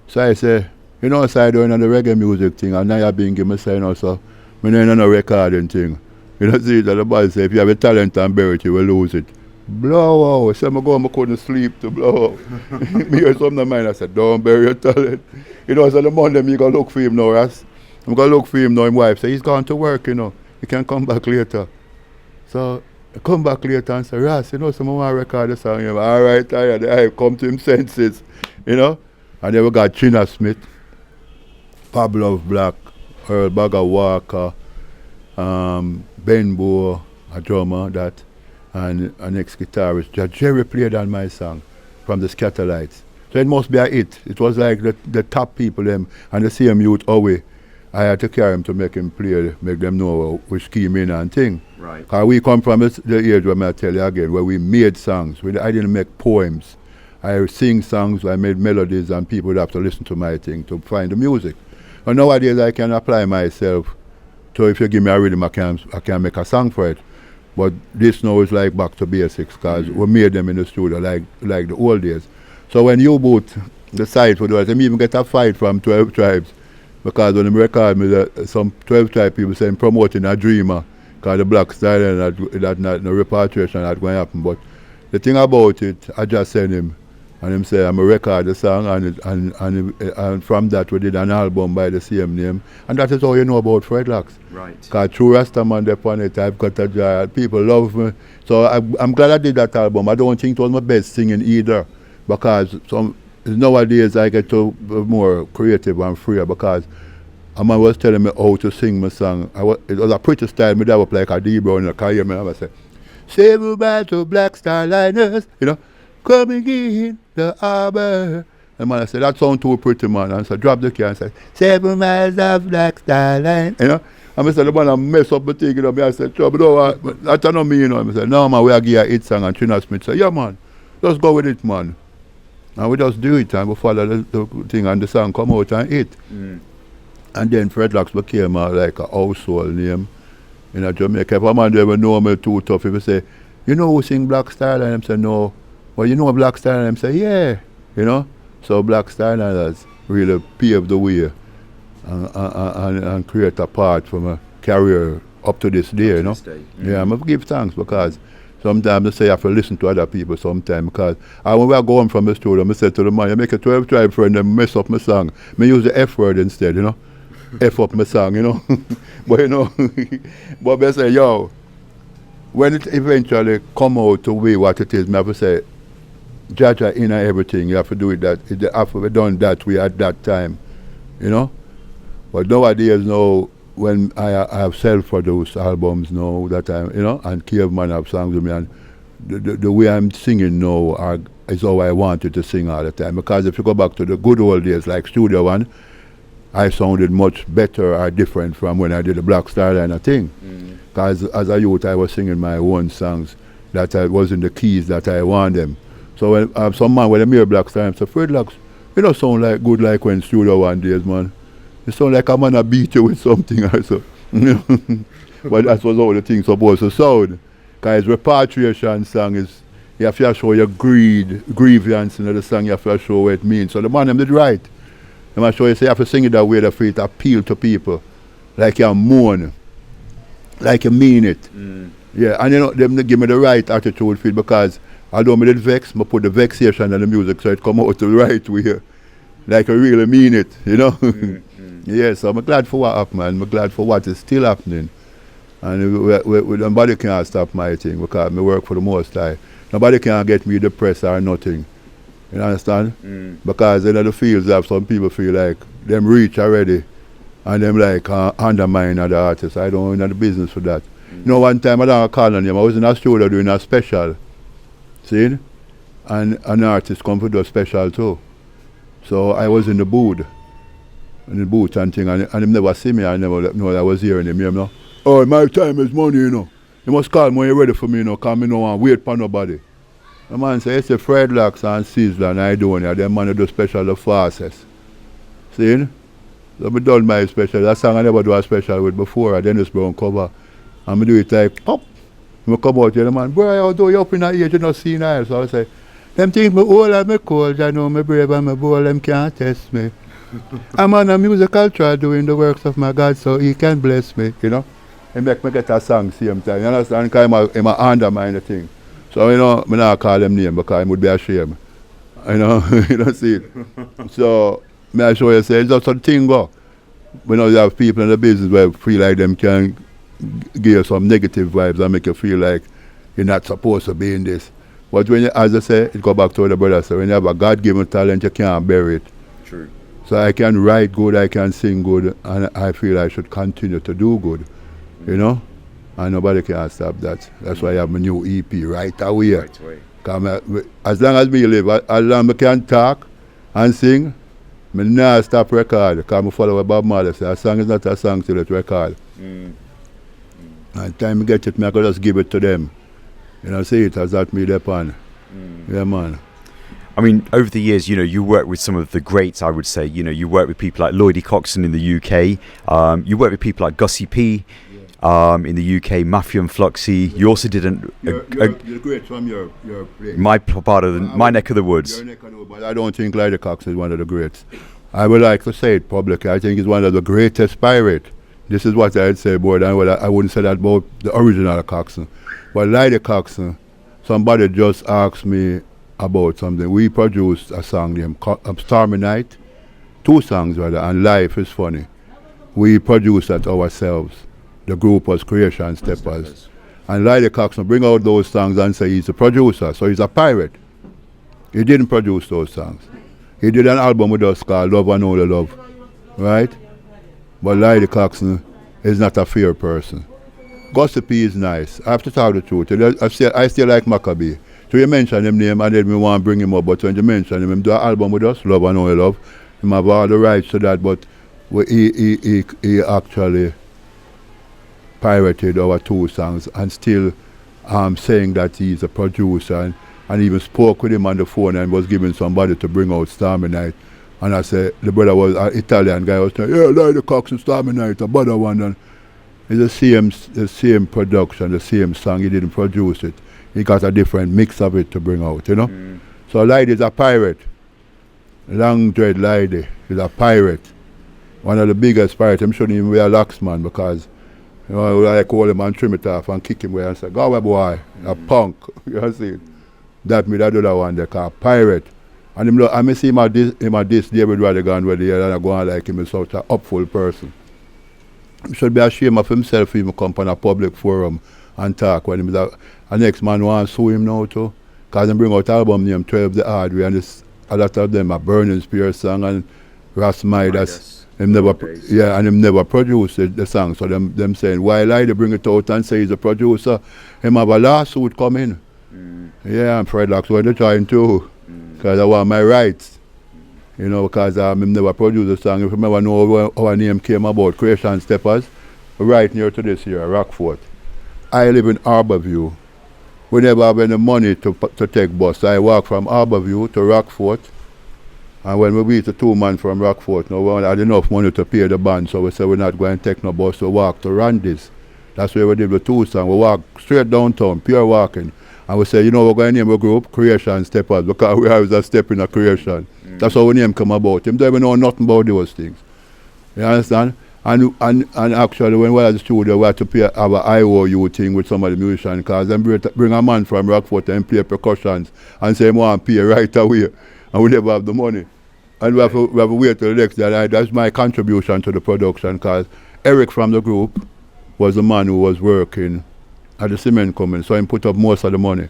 S2: So I say, you know, so I doing on the reggae music thing, and now I've been giving me say, you know, so I don't know recording thing. You know, see that the boy say, if you have a talent and bury it, you will lose it. Blow out. So I couldn't sleep to blow out. Me hear something in mind, I said, don't bury your talent. You know, so the Monday, me go look for him now, Ras. I'm going to look for him now, his wife say, he's gone to work, you know. He can come back later. So I come back later and say, Ras, you know, someone want to record the song. All right, I come to him senses, you know. And then we got China Smith, Pablo Black, Earl Bagger Walker, Ben Boer, a drummer, that, and an ex-guitarist. Jerry played on my song from the Scatterlights. So it must be a hit. It was like the top people, them, and the same youth away. I had to carry him to make him play, make them know which came in and thing.
S1: Right.
S2: Because we come from the age, where I tell you again, where we made songs. I didn't make poems. I sing songs, I made melodies, and people would have to listen to my thing to find the music. And nowadays I can apply myself. So if you give me a rhythm, I can make a song for it. But this now is like back to basics, because we made them in the studio like the old days. So when you boot the site for those, them even get a fight from 12 tribes. Because when they record me, some 12 tribe people saying promoting a dreamer, because the black style and that not no repatriation not going to happen. But the thing about it, I just send him, and him say I'm a record the song, and from that we did an album by the same name, and that is all you know about Fredlocks.
S1: Right.
S2: Because through Rastaman upon it, I've got a joy. People love me, so I'm glad I did that album. I don't think it was my best singing either, because nowadays I get to be more creative and freer, because a man was telling me how to sing my song. It was a pretty style. Me developed like a D Brown in the Caveman. I was say, say goodbye to Black Star Liners, coming in the harbor. And man, I said, that sound too pretty, man. And so drop the key and say, 7 miles of Black Star Line. And I said, the man, I mess up the thing, I said, trouble, but that's not me, I said, no, man, we are give a hit song. And Trina Smith said, yeah, man, just go with it, man. And we just do it, and we follow the thing, and the song come out and hit. And then Fredlocks became like a household name in Jamaica. If a man ever know me too tough, if he say, you know who sing Black Star Line? I say, no. Well, you know Black Star Line? I say, yeah. So Black Star Line has really paved the way and create a path for my career up to this day, Yeah, I'm going to give thanks, because sometimes I say I have to listen to other people sometimes, because when we are going from the studio, I say to the man, you make a 12 tribe friend and mess up my song. I use the F word instead, F up my song, But, but I say, yo, when it eventually come out to be what it is, I have to say, Jaja in everything, you have to do it that, it have to be done that way at that time, But nowadays, when I have self-produced albums now that and Caveman have songs with me, and the way I'm singing now is how I wanted to sing all the time. Because if you go back to the good old days, like Studio One, I sounded much better or different from when I did the Black Star Line thing. Because as a youth, I was singing my own songs that I was in the keys that I want them. So when some man when I hear Black Star Line, I say, Fredlocks, you don't sound like good like when Studio One days, man. You sound like I'm gonna beat you with something or so. But that was all the things supposed to sound. Because repatriation song is, you have to show your grievance in the song, you have to show what it means. So the man them did right. I'm going to show you, say you have to sing it that way that for it appeal to people. Like you mourn. Like you mean it. Yeah, and them give me the right attitude for it, because although I did vex, I put the vexation in the music so it come out the right way. Like I really mean it, Yeah, so I'm glad for what happened, man. I'm glad for what is still happening. And nobody can stop my thing, because I work for the Most High. Nobody can get me depressed or nothing. You understand? Because in the fields have some people feel like them reach already and them like undermine other artists. I don't know the business for that. One time I don't call on them. I was in a studio doing a special. See? And an artist come to do a special too. So I was in the booth and thing, and him never see me. I never know I was hearing him, Oh, my time is money, You must call me when you're ready for me, because me no want wait for nobody. The man say, it's a Fredlocks and sizzling, I don't know. Them man do special the fastest. See? So I done my special. That song I never do a special with before. I Dennis Brown cover. And I do it like, pop. I come out here, the man, boy, although you're up in that age, you not see now. So I say, them think me old and me cold, I know me brave and me bold, them can't test me. I'm on a musical track doing the works of my God, so he can bless me, He make me get a song same time, you understand? Because I'm undermine the thing. So, I not call them name because I would be ashamed. You don't see it. So, I show you, say, it's just a thing go. You have people in the business where feel like them can give you some negative vibes and make you feel like you're not supposed to be in this. But when you, as I say, it go back to what the brother said, when you have a God-given talent, you can't bury it.
S1: True.
S2: So I can write good, I can sing good, and I feel I should continue to do good, And nobody can stop that. That's why I have my new EP right away.
S1: Right away.
S2: As long as me live, as long as I can talk and sing, I never stop record. Because I follow what Bob Marley said, a song is not a song till it's record. And time I get it, I can just give it to them. See it as that me depend. Yeah, man.
S1: I mean, over the years, you work with some of the greats, I would say. You work with people like Lloydie Coxon in the UK. You work with people like Gussie P. in the UK, Mafia and Fluxy. You also did
S2: the greats from your place.
S1: my neck of the woods.
S2: Your neck of the woods, but I don't think Lydia Cox is one of the greats. I would like to say it publicly. I think he's one of the greatest pirate. This is what I'd say more than what I wouldn't say that about the original Coxon. But Lydia Coxon, somebody just asked me about something. We produced a song named Stormy Night, 2 songs rather, and Life is Funny. We produced that ourselves. The group was Creation Steppers. And Lydia Coxon bring out those songs and say he's a producer, so he's a pirate. He didn't produce those songs. He did an album with us called Love and Only Love, right? But Lydia Coxon is not a fair person. Gossipy is nice. I have to tell the truth. I still like Maccabee. So you mention him name and then we want to bring him up, but when you mention him do an album with us, Love and Only Love, him have all the rights to that, but he actually pirated our 2 songs and still saying that he's a producer and even spoke with him on the phone and was giving somebody to bring out Stormy Night. And I said, the brother was an Italian guy, was saying, yeah, Lydia Cox and Stormy Night, a better one. And it's the same production, the same song. He didn't produce it. He got a different mix of it to bring out, you know. So Lydia is a pirate. Long dread Lydia is a pirate. One of the biggest pirates. Him shouldn't even be a locksman because, you know, I call him and trim it off and kick him away and say, go away boy, a punk. You know see? That me that other one they call pirate. And I see him at this David Radigan where they are going like him is such an upful person. He should be ashamed of himself if he come on a public forum and talk when him is a next man wants to sue him now too. Because he bring out album named 12 The Hard Way and a lot of them are Burning Spear song and Ras Midas. Him never produced the song. So them saying, why lie they bring it out and say he's a producer? Him have a lawsuit coming. Yeah, and Fred Locks were trying too. Because I want my rights. You know, because him never produced a song. If you never know how our name came about, Creation Steppers, right near to this here, Rockfort. I live in Harborview. We never have any money to take bus. I walk from Harborview to Rockfort. And when we beat the 2 man from Rockfort, no one had enough money to pay the band, so we said we're not going to take no bus to walk to Randy's. That's where we did the 2 songs. We walk straight downtown, pure walking. And we said, you know, we're going to name a group Creation Steppers because we always a step in a creation. That's how our name come about. Him don't even know nothing about those things. You understand? And actually, when we were at the studio, we had to play our IOU thing with some of the musicians because them bring a man from Rockfort and play percussions and say, I want to pay right away. And we never have the money. And we have to wait till the next day. That's my contribution to the production because Eric from the group was the man who was working at the cement company, so he put up most of the money,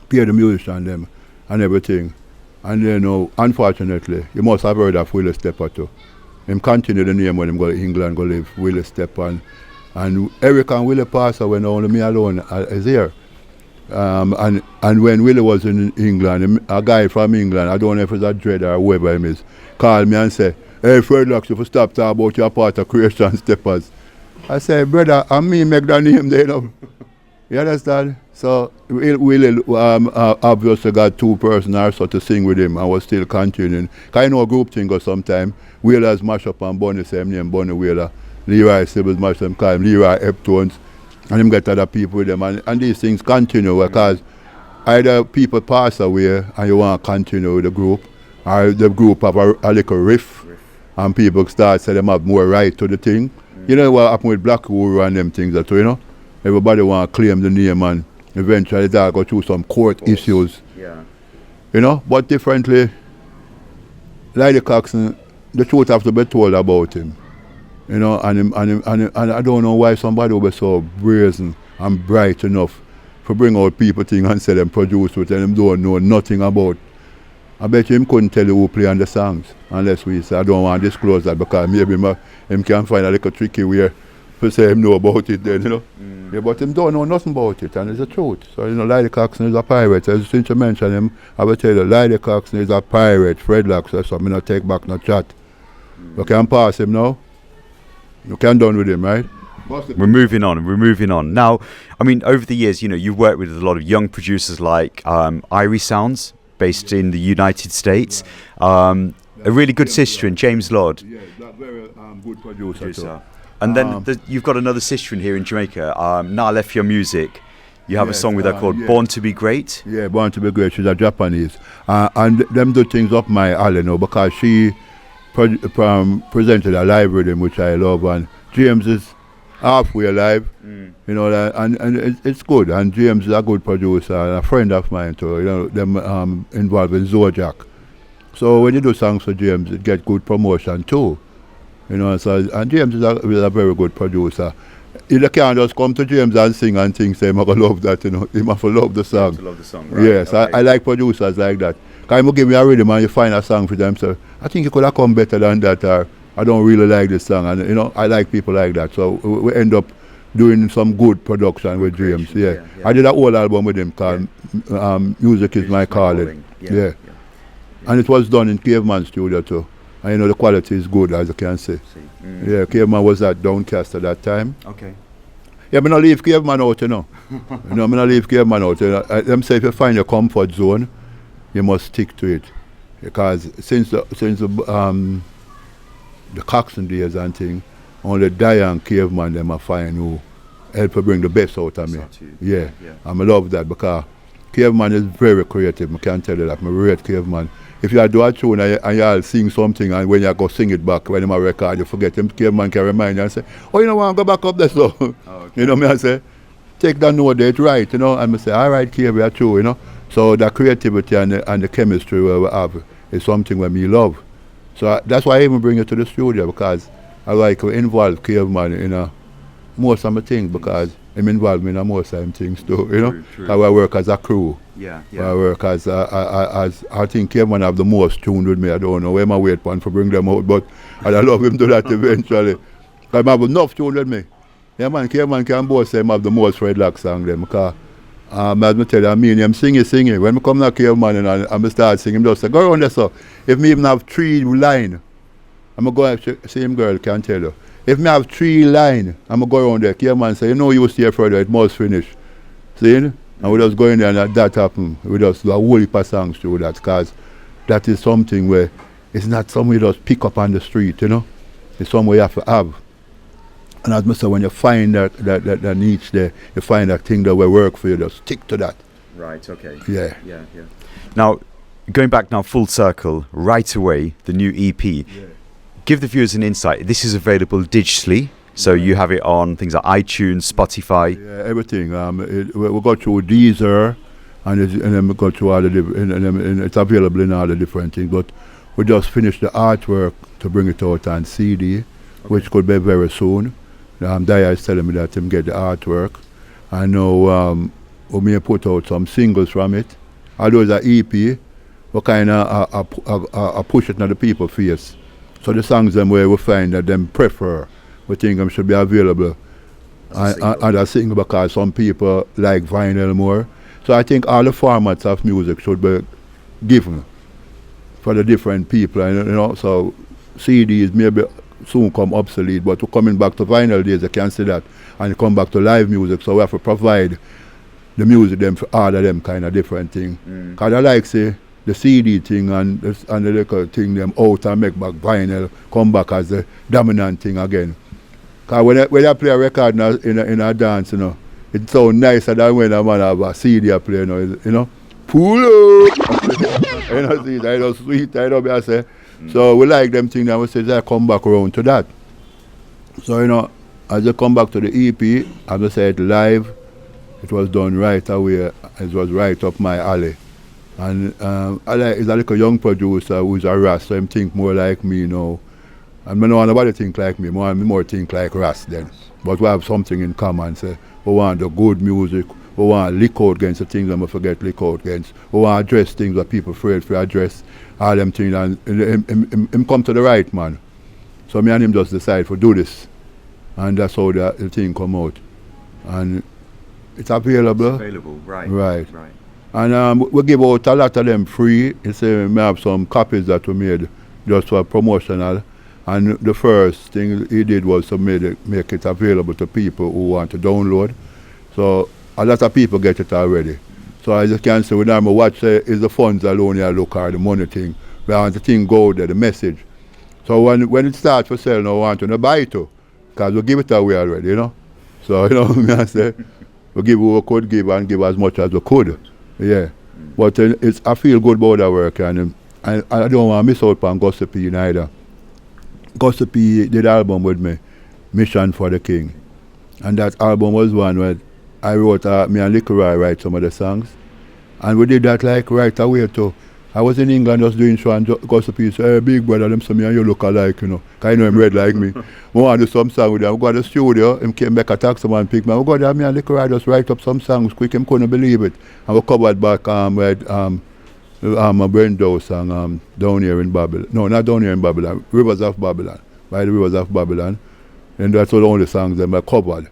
S2: pay the musician them and everything. And you know, unfortunately, you must have heard of Willie Stepper too. Him continue the name when him go to England, go live Willie Stepper. And Eric and Willie passed when only me alone is here. And when Willie was in England, a guy from England, I don't know if it's a Dread or whoever him is, called me and said, hey Fred Locks, if you stop talking about your part of Creation Steppers. I said, brother, and me make that name there, you know. You understand? So Willie obviously got 2 persons or so to sing with him and was still continuing. Because I know a group thing goes sometime. Wheeler's mash up and Bunny, same name, Bunny Wheeler. Leroy Sibbles mash them, call him Leroy Eptones. And him get other people with them. And these things continue because either people pass away and you want to continue with the group, or the group have a little riff and people start saying them have more right to the thing. You know what happened with Black Guru and them things that, you know? Everybody want to claim the name and eventually they'll go through some court issues.
S1: Yeah.
S2: You know, but differently, Lydia Coxon, the truth have to be told about him. You know, and I don't know why somebody will be so brazen and bright enough to bring out people things and say them produce it and them don't know nothing about. I bet you him couldn't tell you who play on the songs unless we say I don't want to disclose that because maybe him can find a little tricky way to say him know about it then, you know. Yeah, but him don't know nothing about it and it's the truth. So, you know, Lydia Coxon is a pirate. Since you mentioned him, I will tell you, Lydia Coxon is a pirate. Fred Locks, so I'm not take back no chat. You can pass him now. You can done with him, right?
S1: We're moving on. Now, I mean, over the years, you know, you've worked with a lot of young producers like Irie Sounds, based in the United States. A really good sister in James Lord.
S2: Yeah, that very good producer.
S1: And then you've got another sister in here in Jamaica, Na Left Your Music. You have a song with her called Born to Be Great.
S2: Yeah, Born to Be Great. She's a Japanese. And them do things up my alley now because she presented a live rhythm, which I love. And James is halfway live, you know, and it's good. And James is a good producer and a friend of mine too. You know, them involved in Zodiac. So when you do songs for James, it get good promotion too. You know, so and James is a very good producer. You can't just come to James and sing and think, say, I'm going to love that, you know. You have to love the song.
S1: To love the song, right.
S2: Yes, okay. I like producers like that. Because you give me a rhythm and you find a song for them, so I think it could have come better than that, or I don't really like this song. And, you know, I like people like that. So we end up doing some good production with James. Yeah. I did a whole album with him called Music is My Calling. Yeah. And it was done in Caveman studio too. And you know the quality is good, as you can see. Yeah, Caveman was at Downcast at that time.
S1: Okay.
S2: Yeah, I'm not leave Caveman out, you know. I'm not leave Caveman out. You know. Them say if you find your comfort zone, you must stick to it. Because since the Coxon days and thing, only Diane Caveman them are find who help to bring the best out of me. Yeah. And I love that because Caveman is very creative. I can tell you that. I rate Caveman. If you do a tune and you sing something and when you go sing it back, when you record, you forget him, Caveman can remind you and say, oh, you know what, go back up there, so. You know me, I say, take that note there, it's right, you know, and I say, all right, Caveman, you're true, you know. So the creativity and the chemistry we have is something that me love. So that's why I even bring it to the studio, because I like to involve Caveman in most of my things, because I'm involved in most of them things too, you know.
S1: True.
S2: I work as a crew.
S1: Yeah.
S2: I work as I think Caveman have the most tuned with me. I don't know where my wait for bring them out, but I love him to that eventually. I have enough tuned with me. Yeah, man, Caveman can both say him have the most Red Lock song them, because as I tell you, I mean him sing it. When I come to Caveman and I start singing, him just say, go around there, so. If me even have 3 lines, I'm going to go, same girl can tell you. If me have 3 lines, I'm going to go around there. Caveman say, you know you stay further, it must finish. See? And we just go in there and that happen. We just do a whole heap of songs through that, because that is something where it's not something you just pick up on the street, you know. It's something you have to have. And as I say, when you find that niche there, you find that thing that will work for you, just stick to that.
S1: Right, okay.
S2: Yeah.
S1: Now, going back now full circle, Right Away, the new EP. Yeah. Give the viewers an insight. This is available digitally, so you have it on things like iTunes, Spotify. Yeah,
S2: everything. We go through Deezer, and then we go through all the and it's available in all the different things. But we just finished the artwork to bring it out on CD, which could be very soon. Daya is telling me that him get the artwork. I know we may put out some singles from it. Although it's an EP, we kind of push it to the people face. So the songs them where we find that them prefer, we think them should be available as a single, because some people like vinyl more. So I think all the formats of music should be given for the different people, and you know. So CDs maybe soon come obsolete, but we're coming back to vinyl days, you can see that, and come back to live music. So we have to provide the music them for all of them kind of different thing. Because I like say the CD thing and the little thing them out and make back vinyl come back as the dominant thing again. Because when I play a record in a dance, you know, it sounds nicer than when a man have a CD I play, you know. Pull up! You know, see, I know sweet, I know what I say. So we like them things, and we say I come back around to that. So, you know, as I come back to the EP, as I said live, it was done right away. It was right up my alley. And I like, it's like a young producer who's a Ras, so him think more like me now. And I know nobody think like me, more think like Ras then. But we have something in common, say, we want the good music, we want to lick out against the things that we forget lick out against. We want to address things that people afraid to address, all them things, and him come to the right man. So me and him just decide to do this. And that's how the thing come out. And it's available.
S1: It's available, right.
S2: Right. And we give out a lot of them free. You see, we have some copies that we made just for promotional. And the first thing he did was to make it available to people who want to download. So a lot of people get it already. So as you can see, when I watch is the funds alone you look at, the money thing. We want the thing go there, the message. So when it starts for sale, now we want to buy it too. Because we give it away already, you know. So, you know, me I say, we give what we could give and give as much as we could. Yeah. But I feel good about that work, and I don't want to miss out on Gossip P neither. Gossip P did an album with me, Mission for the King. And that album was one where I wrote, me and Liquor write some of the songs. And we did that like right away too. I was in England just doing show and Gossip P said, hey, big brother, them say me and you look alike, you know. Because I know him red like me. I want to do some song with him. We go to the studio, him came back a taxi man pick me. We go there, me and Liquor just write up some songs quick, him couldn't believe it. And we covered back with a Brendo song down here in Babylon. No, not down here in Babylon, Rivers of Babylon. By the Rivers of Babylon. And that's all the only songs that I covered.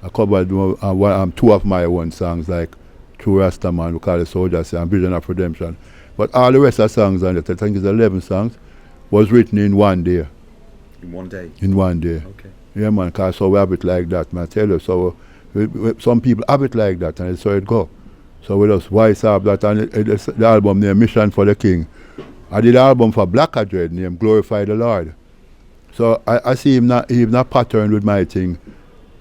S2: I covered two of my own songs like True Rastaman, we call it Soldiers and Vision of Redemption. But all the rest of the songs on it, I think it's 11 songs, was written in one day.
S1: In one day?
S2: In one day.
S1: Okay.
S2: Yeah, man, because so we have it like that, man. I tell you, so some people have it like that, and so it go. So we just voice up that, and it's the album named Mission for the King. I did an album for Black Dread named Glorify the Lord. So I see him not patterned with my thing.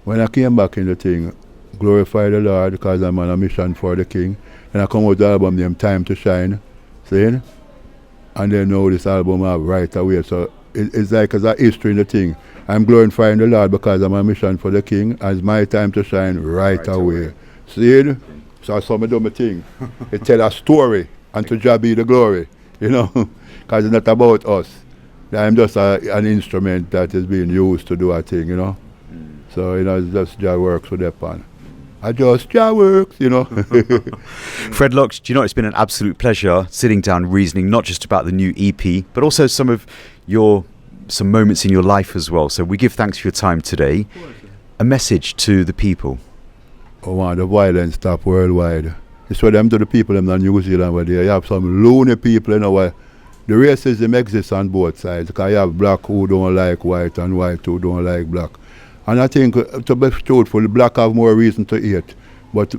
S2: When I came back in the thing, Glorify the Lord, because I'm on a mission for the King, and I come out with the album named Time to Shine. See? And then now this album have right away. So it's like as a history in the thing. I'm glorifying the Lord because I'm on a mission for the King, and it's my time to shine right away. See? So some of them thing. It tell a story, and to Jah be the glory, you know, because it's not about us. I'm just an instrument that is being used to do a thing, you know. So, you know, it's just Jah works with that pan. I just Jah works, you know.
S1: Fred Locke, do you know, it's been an absolute pleasure sitting down reasoning not just about the new EP, but also some moments in your life as well. So we give thanks for your time today. A message to the people.
S2: I want the violence stop worldwide. It's for them to the people in New Zealand where they have some loony people, you know, where the racism exists on both sides. Because you have black who don't like white and white who don't like black. And I think, to be truthful, black have more reason to hate. But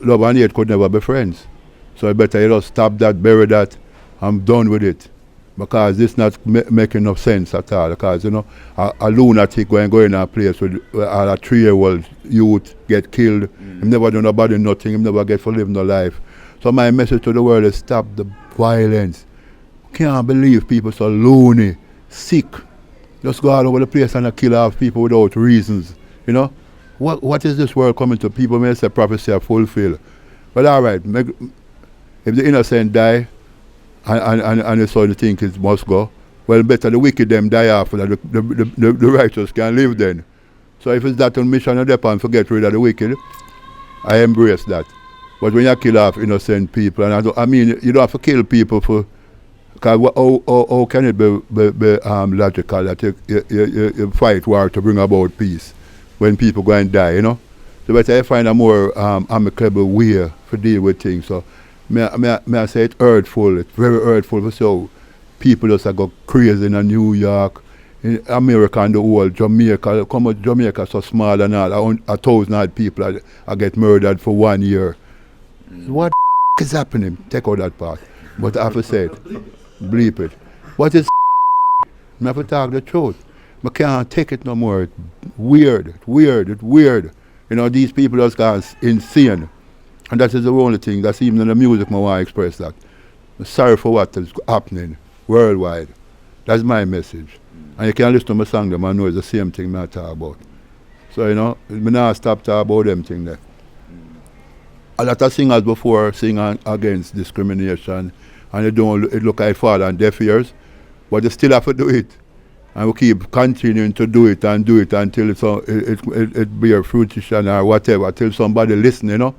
S2: love and hate could never be friends. So I better you just stop that, bury that, I'm done with it. Because this not making no sense at all. Because, you know, a lunatic going in a place where a 3-year-old youth get killed. He never do nobody nothing, he never get to live no life. So my message to the world is stop the violence. Can't believe people so loony, sick. Just go all over the place and kill off people without reasons. You know? What is this world coming to? People may say prophecy are fulfilled. But all right, if the innocent die and so the thing is must go, well, better the wicked them die after that the righteous can live then. So if it's that on mission and and forget rid of the wicked, I embrace that. But when you kill off innocent people, and I mean, you don't have to kill people for. Because how can it be logical that you fight war to bring about peace when people go and die, you know? So better I find a more amicable way to deal with things. So may I say it's hurtful, it's very hurtful. So people just go crazy in New York, in America and the whole Jamaica. Come out Jamaica so small and all, 1,000 people I get murdered for 1 year. What is happening? Take out that part. But I have to say it. Bleep it. What is I have to talk the truth. I can't take it no more. It's weird. It's weird. You know, these people just gone insane. And that is the only thing. That's even in the music I want to express that. I'm sorry for what is happening worldwide. That's my message. And you can listen to my song them and know it's the same thing I talk about. So, you know, I not stop talking about them thing there. A lot of singers before sing against discrimination, and it look like fall on deaf ears, but they still have to do it. And we keep continuing to do it until it bear fruition or whatever, till somebody listen, you know.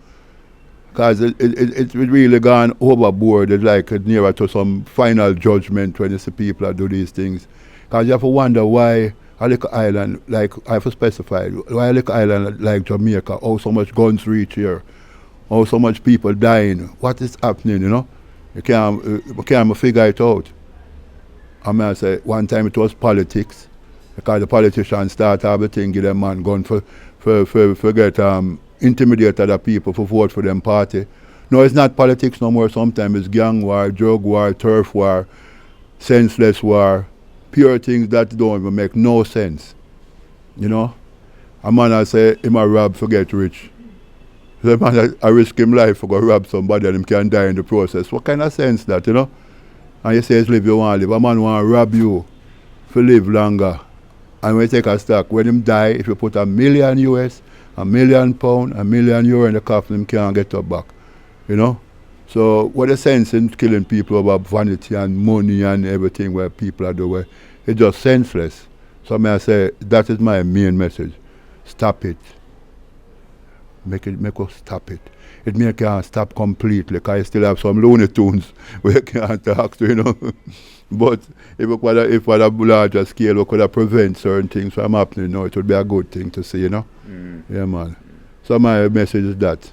S2: Because it's really gone overboard. It's like nearer to some final judgment when you see people do these things. Because you have to wonder why a little island, like I have to specify, why a little island like Jamaica, how so much guns reach here, how so much people dying, what is happening, you know? You can't figure it out. I mean, I say one time it was politics, because the politicians start everything, give them man gun for get intimidate other people for vote for them party. No, it's not politics no more. Sometimes it's gang war, drug war, turf war, senseless war, pure things that don't even make no sense. You know? A man I say him a rob for get rich. The man I risk him life for go rob somebody and him can die in the process. What kind of sense that, you know? And you say it's live you want to live. A man want to rob you for live longer. And when you take a stock, when him die, if you put $1 million US, £1 million, €1 million in the coffin, him can't get up back. You know? So what the sense in killing people about vanity and money and everything where people are doing? It's just senseless. So I say that is my main message. Stop it. Make us stop it. It may can't stop completely because you still have some Looney Tunes where you can't talk to, you know. But if on a larger scale we could have prevent certain things from happening, it would be a good thing to see, you know. Yeah, man. So my message is that.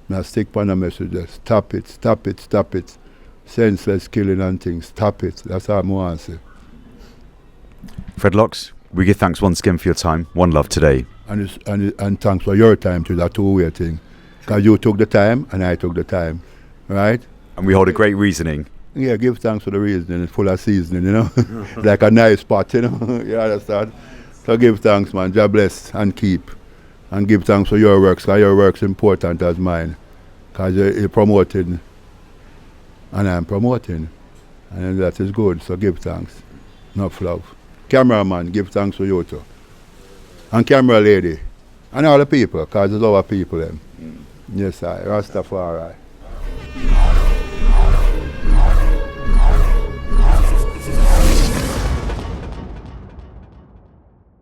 S2: Now stick on the message there. Stop it, stop it, stop it. Senseless killing and things. Stop it. That's all I want to say.
S1: Fred Locks, we give thanks once again for your time. One love today.
S2: And thanks for your time too. That two-way thing. Because you took the time and I took the time. Right?
S1: And we hold a great reasoning.
S2: Yeah, give thanks for the reasoning. It's full of seasoning, you know. Like a nice pot, you know. You understand? So give thanks, man. God bless and keep. And give thanks for your works, because your work's important as mine. Because you're promoting and I'm promoting. And that is good. So give thanks. Enough love. Cameraman, give thanks for you too. And camera lady. And all the people, because it's our people. Yes, I. Rastafari.